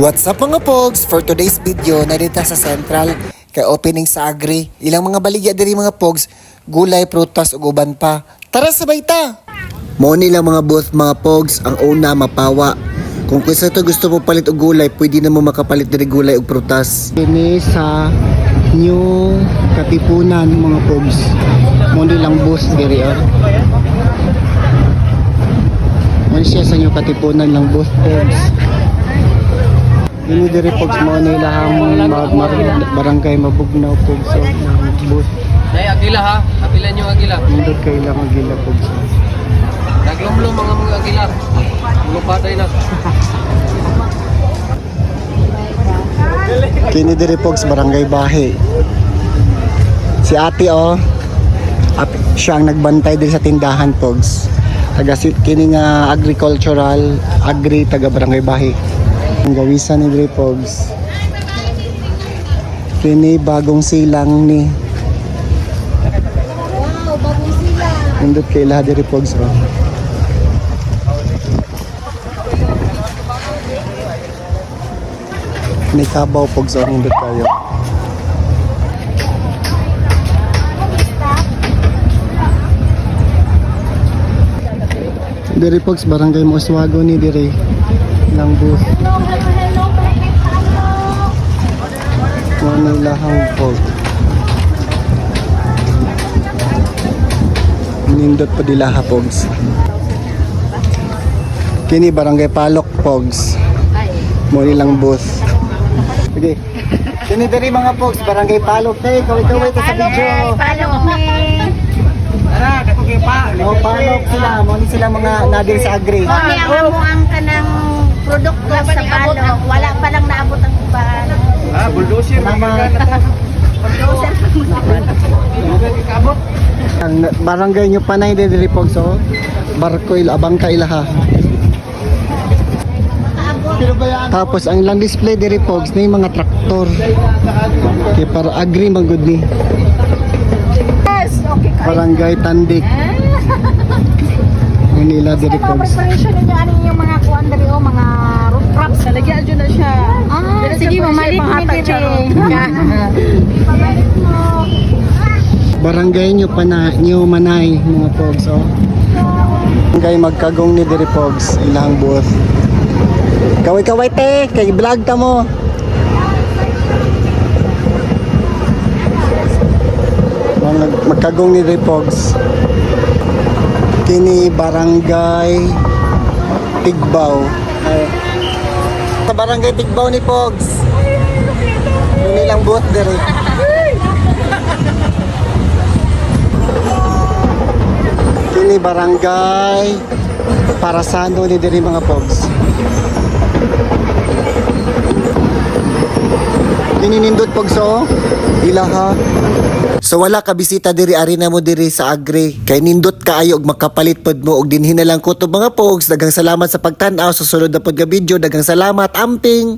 What's up mga pogs? For today's video, narita sa Central kay opening sa Agri. Ilang mga baligya diri mga pogs, gulay, prutas ug uban pa. Tara sabay ta. Mo nila mga booth mga pogs, ang una mapawa. Kung kaysa to gusto mo palit og gulay, pwede na mo makapalit diri gulay ug prutas. Kini sa new Katipunan mga pogs. Mo nilang booth diri oh. Mo siya sa new Katipunan lang booth pogs. Ini dari pogs mo nila ang barangay Mabugnaw pogs so bus. Nay agila ha, apilan yung agila. Hindi kailang agila pogs. Naglumlum mga agila. Lupaday na. Kini dari pogs barangay Bahe. Si ate oh. Siya ang nagbantay din sa tindahan pogs. Taga kini nga agricultural agri taga barangay Bahe. Ang gawisan ni Dre Pogs. Kini bagong silang ni. Wow, bagong silang. Nindot kay lahat Dre Pogs oh. May kabaw Pogs oh, nindot kayo. Dre Pogs barangay Moswago ni Dre. Lang bus. Manilahang pog. Nindot pa dilaha pogs. Kini barangay Palok pogs. Mo nilang bus. Okay. Kini diri mga pogs barangay Palok tay kaway-kaway ta sa video. Palok ni. Tara, dako kay pa. Mo Palok sila, mo ni sila mga nadir sa agri. Kami ang amo ang kanang produkto sa Palok. Wala pa lang naabot ang ibahan. Ah, bulldozer. Salamat. Kabot. Ang barangay nyo panay diri pogs oh. Barko abang ka ilaha. Tapos ang lang display diri pogs na yung mga traktor. Okay, para agri man gud ni. Yes, okay ka. Barangay Tandik. Manila diri Mga pogs. preparation ninyo ano yung mga kuan diri o mga roof crops. Salagyan dyan na siya. Ah, sige mamalit ni diri. Pabalik mo. Barangay nyo manay mga pogs oh. Barangay magkagong ni diri pogs ilang booth. Kaway-kaway te, kay vlog ta mo. Magkagong ni diri pogs. Kini barangay Tigbaw. Sa barangay Tigbaw ni pogs. Yung ilang booth diri. Kini barangay Parasano ni diri mga pogs. Kini nindot pogs oh. Ilaha. So wala ka bisita diri ari na mo diri sa agri. Kay nindot kaayo og makapalit pod mo og dinhi na lang kutob mga pogs. Daghang salamat sa pagtan-aw sa sunod na pod nga video. Daghang salamat amping.